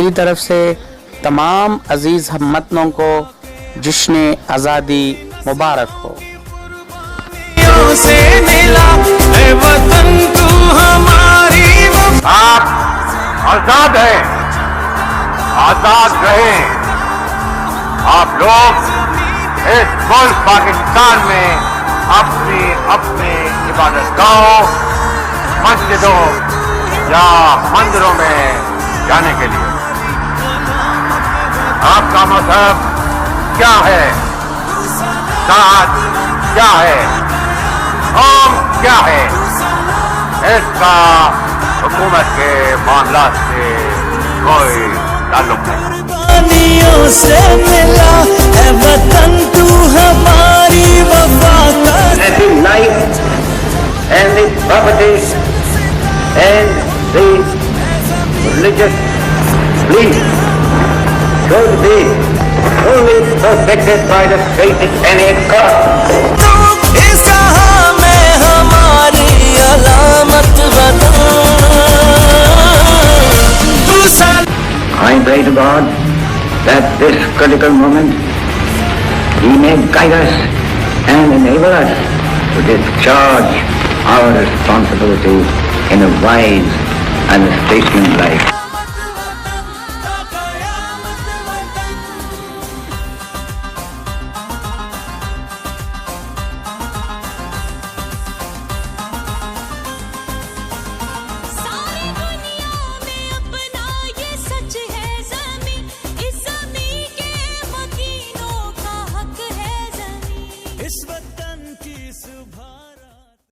मेरी तरफ से तमाम अजीज़ हमवतनों को जश्न आज़ादी मुबारक हो। से मिला है वतन तू हमारी। आप आजाद हैं, आजाद रहें। आप लोग इस मुल्क पाकिस्तान में अपनी अपनी इबादत गाहों, मस्जिदों या मंदिरों में जाने के लिए आपका मजहब क्या है, जात क्या है, कौम क्या है, इसका हुकूमत के मामलात से कोई ताल्लुक नहीं। कुर्बानियों से मिला है वतन तू हमारी वफा का। And the life and the property and the religious belief should be only protected by the state at any cost. तू इस जहां में हमारी अलामत बता। I pray to God that this critical moment He may guide us and enable us to discharge our responsibility in a wise and statesmanlike. सारी दुनिया में अपना ये सच है, ज़मीं इस ज़मीं के मकीनों का हक है ज़मीं। इस वतन की सुबह